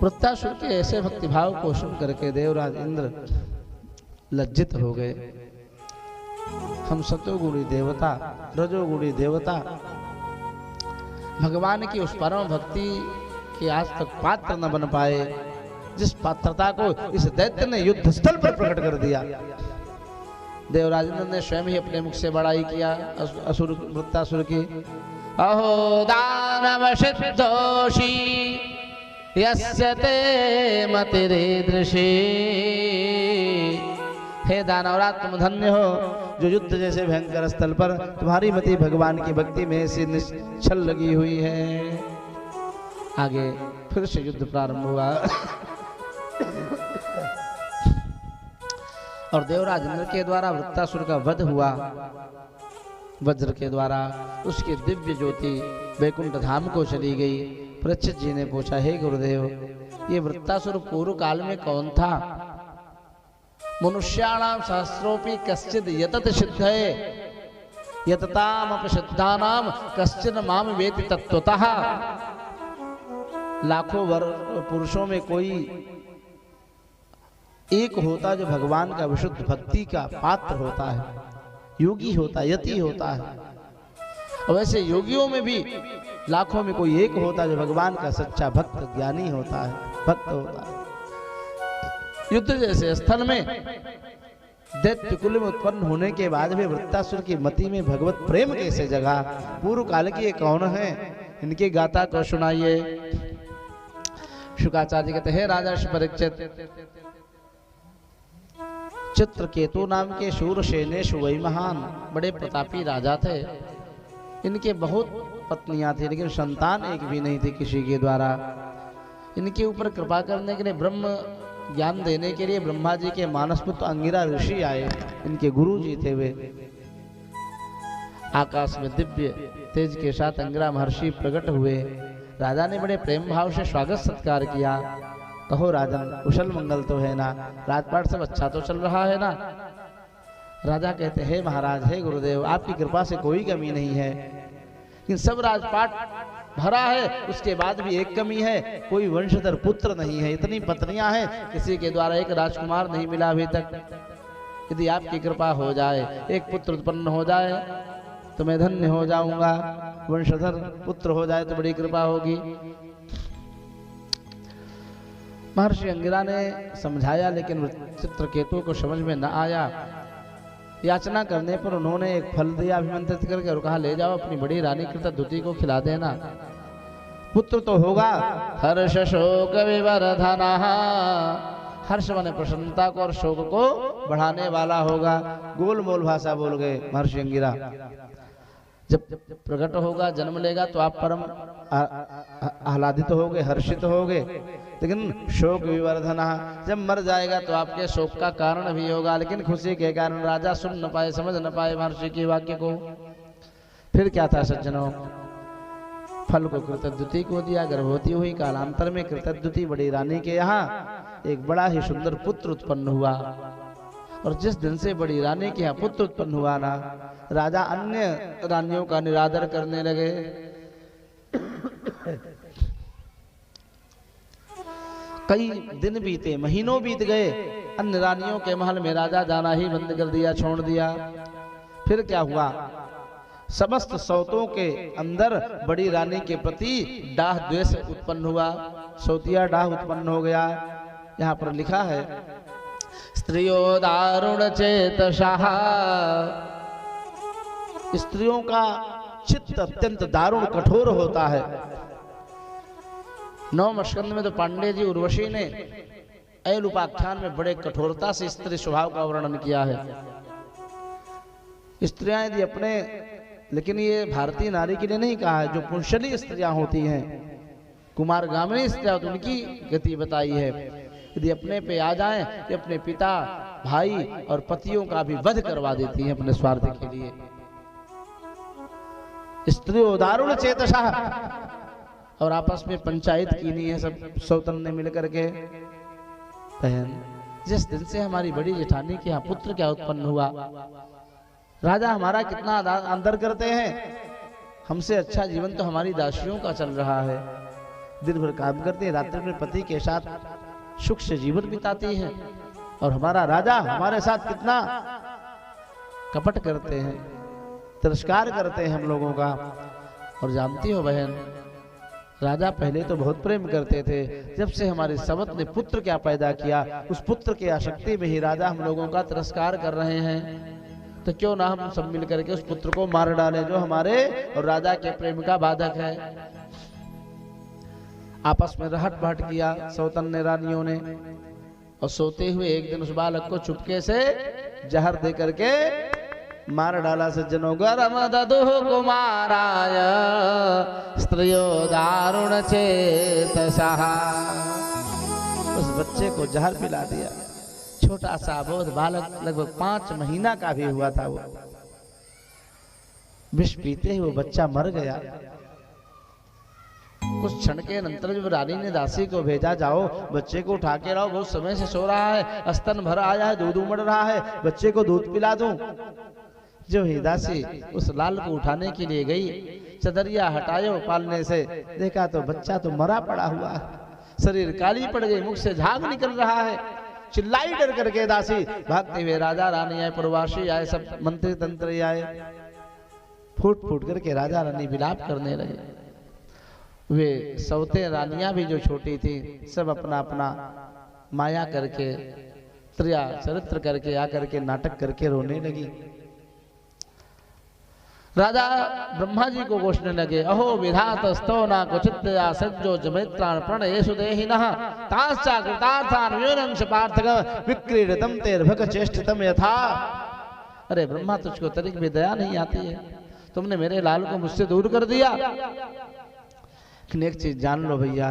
वृत्तासुर के ऐसे भक्तिभाव को सुन करके देवराज इंद्र लज्जित हो गए। हम सतोगुणी देवता, रजोगुणी देवता भगवान की उस परम भक्ति के आज तक पात्र न बन पाए, जिस पात्रता को इस दैत्य ने युद्ध स्थल पर प्रकट कर दिया। देवराज इंद्र ने स्वयं ही अपने मुख से बड़ाई किया असुर वृत्तासुर की। अहो दानव सिद्धोषी यस्य ते मतिरीदृशी। हे दानवराज तुम धन्य हो जो युद्ध जैसे भयंकर स्थल पर तुम्हारी मति भगवान की भक्ति में से निश्चल लगी हुई है। आगे फिर से युद्ध प्रारंभ हुआ और देवराज इंद्र के द्वारा वृत्तासुर का वध हुआ। वज्र के द्वारा उसकी दिव्य ज्योति वैकुंठ धाम को चली गई। परीक्षित जी ने पूछा, हे गुरुदेव, ये वृत्तासुर पूर्व काल में कौन था? मनुष्याणाम सहस्रोपि कश्चिद यतत सिद्धये यततामपि सिद्धानाम कश्चिन माम वेति तत्वतः। लाखों पुरुषों में कोई एक होता जो भगवान का विशुद्ध भक्ति का पात्र होता है, योगी होता है, यति होता है। और वैसे योगियों में भी लाखों में कोई एक होता जो भगवान का सच्चा भक्त ज्ञानी होता है, भक्त होता है। युद्ध जैसे स्थल में दैत्य कुल में उत्पन्न होने के बाद भी वृत्तासुर की मति में भगवत प्रेम कैसे जगा? पूर्व काल के कौन है? इनके गाथा को सुनाइए। शुकाचार्य कहते हैं, राजा परीक्षित, चित्रकेतु नाम के शूरसेनेषु वै महान, बड़े प्रतापी राजा थे। इनके बहुत पत्नियां थी, लेकिन संतान एक भी नहीं थी किसी के द्वारा। इनके ऊपर कृपा करने के लिए, ब्रह्म ज्ञान देने के लिए ब्रह्मा जी के मानसपुत्र अंगिरा ऋषि आए। इनके गुरु जी थे वे। आकाश में दिव्य तेज के साथ अंगिरा महर्षि प्रकट हुए। राजा ने बड़े प्रेम भाव से स्वागत सत्कार किया। कहो राजन, कुशल मंगल तो है ना? राजपाट सब अच्छा तो चल रहा है ना? राजा कहते हैं, महाराज, हे गुरुदेव, आपकी कृपा से कोई कमी नहीं है, लेकिन सब राजपाट भरा है, उसके बाद भी एक कमी है, कोई वंशधर पुत्र नहीं है। इतनी पत्नियां हैं, किसी के द्वारा एक राजकुमार नहीं मिला अभी तक। यदि आपकी कृपा हो जाए, एक पुत्र उत्पन्न हो जाए तो मैं धन्य हो जाऊंगा। वंशधर पुत्र हो जाए तो बड़ी कृपा होगी। महर्षि अंगिरा ने समझाया, लेकिन चित्रकेतु को समझ में न आया। याचना करने पर उन्होंने एक फल दिया अभिमंत्रित करके और कहा, ले जाओ अपनी बड़ी रानी कृतद्युति को खिला देना, पुत्र तो होगा। हर्ष शोक विवर्धनः, हर्ष माने प्रसन्नता को और शोक को बढ़ाने वाला होगा। गोलमोल भाषा बोल गए महर्षि अंगिरा। जब प्रकट होगा, जन्म लेगा तो आप परम आह्लादित होगे, हर्षित होगे, लेकिन शोक विवर्धना, जब मर जाएगा तो आपके शोक का कारण भी होगा। लेकिन खुशी के कारण राजा सुन न पाए, समझ न पाए महर्षि के वाक्य को। फिर क्या था सज्जनों, फल को कृतद्युति को दिया। गर्भवती हुई, कालांतर में कृतद्युति बड़ी रानी के यहाँ एक बड़ा ही सुंदर पुत्र उत्पन्न हुआ। और जिस दिन से बड़ी रानी के यहाँ पुत्र उत्पन्न हुआ ना, राजा अन्य रानियों का निरादर करने लगे। कई दिन बीते, महीनों बीत गए, अन्य रानियों के महल में राजा जाना ही बंद कर दिया, छोड़ दिया। फिर क्या हुआ, समस्त सौतों के अंदर बड़ी रानी के प्रति डाह द्वेष उत्पन्न हुआ, सौतिया डाह उत्पन्न हो गया। यहाँ पर लिखा है, स्त्रियो दारुण चेतसः, स्त्रियों का चित्त अत्यंत दारुण कठोर होता है। 9वें स्कंद में तो पांडे जी उर्वशी ने ऐल उपाख्यान में बड़े कठोरता से स्त्री स्वभाव का वर्णन किया है। स्त्रियां यदि अपने, लेकिन ये भारतीय नारी के लिए नहीं कहा है, जो पुंसली स्त्रियां होती हैं, कुमार गामिनी स्त्रियां, तो उनकी गति बताई है। यदि अपने पे आ जाएं तो अपने पिता, भाई और पतियों का भी वध करवा देती हैं अपने स्वार्थ के लिए। स्त्रियों दारुण चेतसा, और आपस में पंचायत कीनी है सब सौतन ने मिलकर के। बहन, जिस दिन से हमारी बड़ी जेठानी के यहाँ पुत्र क्या उत्पन्न हुआ, राजा हमारा कितना आदर करते हैं, हमसे अच्छा जीवन तो हमारी दासियों का चल रहा है। दिन भर काम करती हैं, रात्रि में पति के साथ सुख से जीवन बिताती हैं। और हमारा राजा हमारे साथ कितना कपट करते हैं, तिरस्कार करते हैं हम लोगों का। और जानती हो बहन, राजा पहले तो बहुत प्रेम करते थे, जब से हमारे सवत ने पुत्र क्या पैदा किया, उस पुत्र की आसक्ति में ही राजा हम लोगों का तिरस्कार कर रहे हैं। तो क्यों ना हम सब मिल करके उस पुत्र को मार डालें जो हमारे और राजा के प्रेम का बाधक है। आपस में रहट बहट किया सौतन्य रानियों ने, और सोते हुए एक दिन उस बालक को चुपके से जहर दे करके मार डाला। सज्जनों, गरम ददुः कुमाराय स्त्रियो दारुण चेतसः। उस बच्चे को जहर पिला दिया। छोटा सा अबोध बालक, लगभग 5 महीना का भी हुआ था। वो विष पीते ही वो बच्चा मर गया। कुछ क्षण के अंतर जब रानी ने दासी को भेजा, जाओ बच्चे को उठा के लाओ, बहुत समय से सो रहा है, स्तन भर आया है, दूध उमड़ रहा है, बच्चे को दूध पिला दूं। जो ही दासी उस लाल को उठाने के लिए गई, चदरिया हटायो पालने से, देखा तो बच्चा तो मरा पड़ा हुआ, शरीर काली पड़ गई, मुख से झाग निकल रहा है। चिल्लाई डर करके दासी, भागते हुए राजा रानी आए, प्रवासी आए, सब मंत्री तंत्री आए। फूट फूट करके राजा रानी विलाप करने लगे। वे सौते रानियां भी जो छोटी थी, सब अपना अपना माया करके, त्रिया चरित्र करके आकर के नाटक करके रोने लगी। राजा ब्रह्मा जी को घोषणे लगे, अहो विधात स्तो ना कुचित या सज्जो जमित्राण प्रणयेषु देहिनः ताश्चा कृतार्थान् व्योनंश पार्थक विक्रीडितम तेर्भक चेष्टितम यथा। अरे ब्रह्मा, तुझको तनिक भी दया नहीं आती है, तुमने मेरे लाल को मुझसे दूर कर दिया। एक चीज जान लो भैया,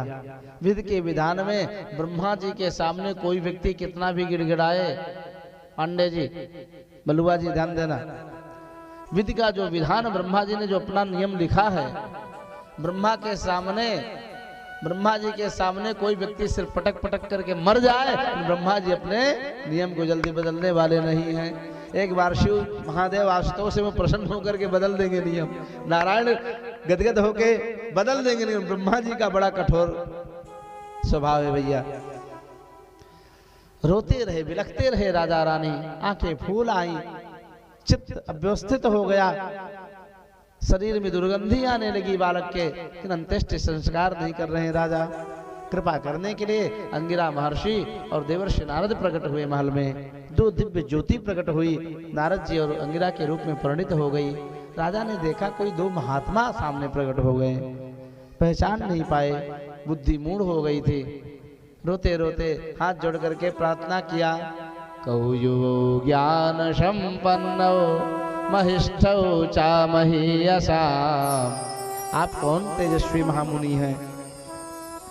विधि के विधान में ब्रह्मा जी के सामने कोई व्यक्ति कितना भी गिड़गिड़ाए, पांडे जी, बलुआ जी ध्यान देना, विधि का जो विधान ब्रह्मा जी ने जो अपना नियम लिखा है, ब्रह्मा जी के सामने कोई व्यक्ति सिर्फ पटक पटक करके मर जाए, ब्रह्मा जी अपने नियम को जल्दी बदलने वाले नहीं हैं। एक बार शिव महादेव आशुतोष से वो प्रसन्न होकर के बदल देंगे नियम, नारायण गदगद होके बदल देंगे नियम। ब्रह्मा जी का बड़ा कठोर स्वभाव है भैया। रोते रहे, बिलखते रहे राजा रानी, आंखें फूल आई, चित्त अव्यवस्थित हो गया, शरीर में दुर्गंधी आने लगी बालक के, लेकिन अंत्येष्टि संस्कार नहीं कर रहे हैं राजा। कृपा करने के लिए अंगिरा महर्षि और देवर्षि नारद प्रकट हुए। महल में 2 दिव्य ज्योति प्रकट हुई, नारद जी और अंगिरा के रूप में परिणित हो गई। राजा ने देखा कोई 2 महात्मा सामने प्रकट हो गए, पहचान नहीं पाए, बुद्धि मूढ़ हो गई थी। रोते रोते हाथ जोड़ करके प्रार्थना किया, कौयो ज्ञान संपन्नो महिष्ठौ चा महीयसा। आप कौन तेजस्वी महामुनि हैं,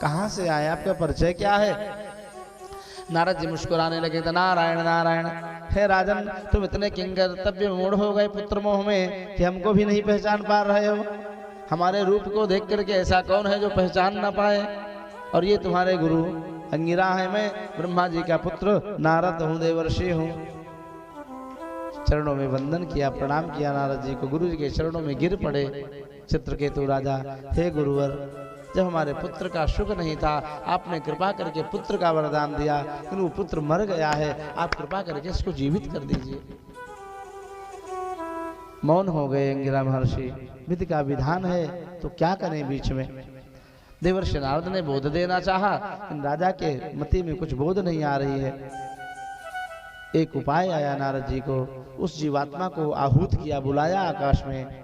कहाँ से आए, आपका परिचय क्या है? नारद जी मुस्कुराने लगे, तो नारायण नारायण, हे राजन, तुम इतने किंकर्तव्य मूढ़ हो गए पुत्र मोह में कि हमको भी नहीं पहचान पा रहे हो। हमारे रूप को देख करके ऐसा कौन है जो पहचान ना पाए? और ये तुम्हारे गुरु अंगिरा है, मैं ब्रह्मा जी का पुत्र नारद हूँ, देवर्षि हूँ। चरणों में वंदन किया, प्रणाम किया नारद जी को, गुरु जी के चरणों में गिर पड़े। चित्रकेतु राजा, हे गुरुवर, जब हमारे पुत्र का सुख नहीं था, आपने कृपा करके पुत्र का वरदान दिया, लेकिन वो पुत्र मर गया है, आप कृपा करके इसको जीवित कर दीजिए। मौन हो गए अंगिरा महर्षि। विधि का विधान है तो क्या करें बीच में। देवर्षि नारद ने बोध देना चाहा, लेकिन राजा के मति में कुछ बोध नहीं आ रही है। एक उपाय आया नारद जी को, उस जीवात्मा को आहूत किया, बुलाया आकाश में।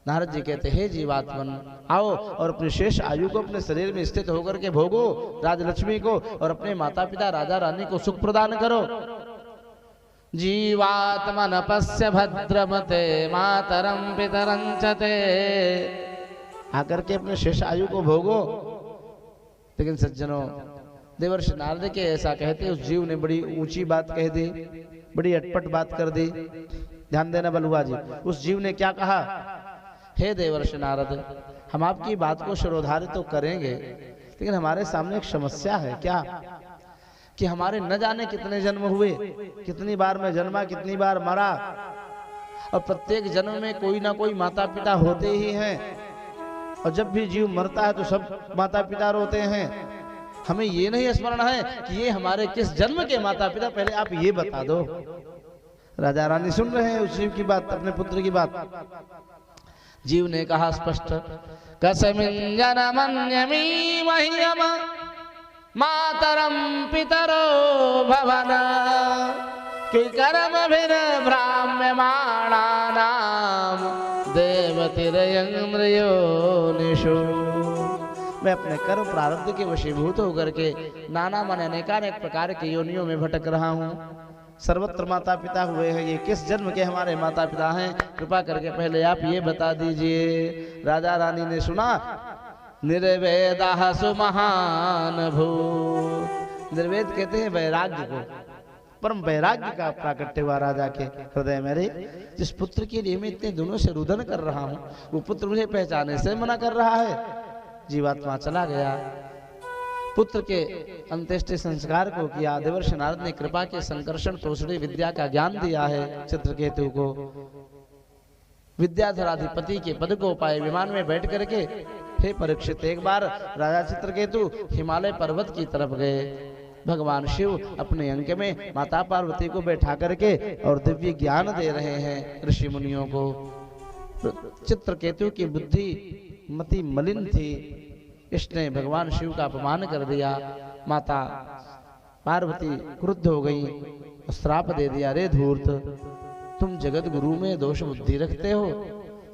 नारद जी कहते, हे जीवात्मन, आओ और अपनी शेष आयु को अपने शरीर में स्थित होकर के भोगो राजलक्ष्मी को, और अपने माता पिता राजा रानी को सुख प्रदान करो। जीवात्मन पश्य भद्रमते मातरम पितरं च ते। आकर के अपने शेष आयु को भोगो। लेकिन सज्जनों, देवर्षि नारद के ऐसा कहते उस जीव ने बड़ी ऊंची बात कह दी, बड़ी अटपट बात कर दी। ध्यान देना बलुआ जी, उस जीव ने क्या कहा, हे देवर्षि नारद, हम आपकी बात को शिरोधार्य तो करेंगे, लेकिन हमारे सामने एक समस्या है। क्या? कि हमारे न जाने कितने जन्म हुए, कितनी बार मैं जन्मा, कितनी बार मरा, और प्रत्येक जन्म में कोई ना कोई माता पिता होते ही हैं। और जब भी जीव मरता है तो सब माता पिता रोते हैं। हमें ये नहीं स्मरण है कि ये हमारे किस जन्म के माता पिता, पहले आप ये बता दो। राजा रानी सुन रहे हैं उस जीव की बात, अपने पुत्र की बात। जीव ने कहा स्पष्ट, कसमिन् जनमन्यमी मह्यम मातरम पितरो भवन कि कर्म भिन ब्राह्म्यमाणानाम देवतिरयन्द्रयोनिषु। मैं अपने कर्म प्रारब्ध के वशीभूत होकर के नाना मन अनेकानेक प्रकार के योनियों में भटक रहा हूँ। सर्वत्र माता पिता हुए हैं, ये किस जन्म के हमारे माता पिता हैं, कृपा करके पहले आप ये बता दीजिए। राजा रानी ने सुना, निर्वेदा सुमहान भूत। निर्वेद कहते हैं वैराग्य को, परम वैराग्य का प्राकट्य हुआ राजा के हृदय में। रे जिस पुत्र के लिए मैं इतने दिनों से रुदन कर रहा हूँ, वो पुत्र मुझे पहचाने से मना कर रहा है। जीवात्मा चला गया। पुत्र के अंत्येष्टि संस्कार को किया। देवर्षि नारद ने कृपा के संकर्षण तोषणी विद्या का ज्ञान दिया है चित्रकेतु को। विद्याधराधिपति के पद को पाए। विमान में बैठ करके, हे परीक्षित, एक बार राजा चित्रकेतु हिमालय पर्वत की तरफ गए। भगवान शिव अपने अंक में माता पार्वती को बैठा करके और दिव्य ज्ञान दे रहे हैं ऋषि मुनियों को। चित्रकेतु की बुद्धि मति मलिन थी, इसने भगवान शिव का अपमान कर दिया। माता पार्वती क्रुद्ध हो गई, श्राप दे दिया, रे धूर्त, तुम जगत गुरु में दोष बुद्धि रखते हो,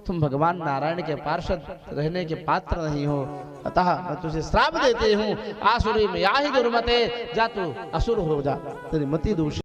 तुम भगवान नारायण के पार्षद रहने के पात्र नहीं हो, अतः मैं तुझे श्राप देते हूँ, आसुरी में या ही दुर्मते, जा तू असुर हो जा, तेरी मति दूषित।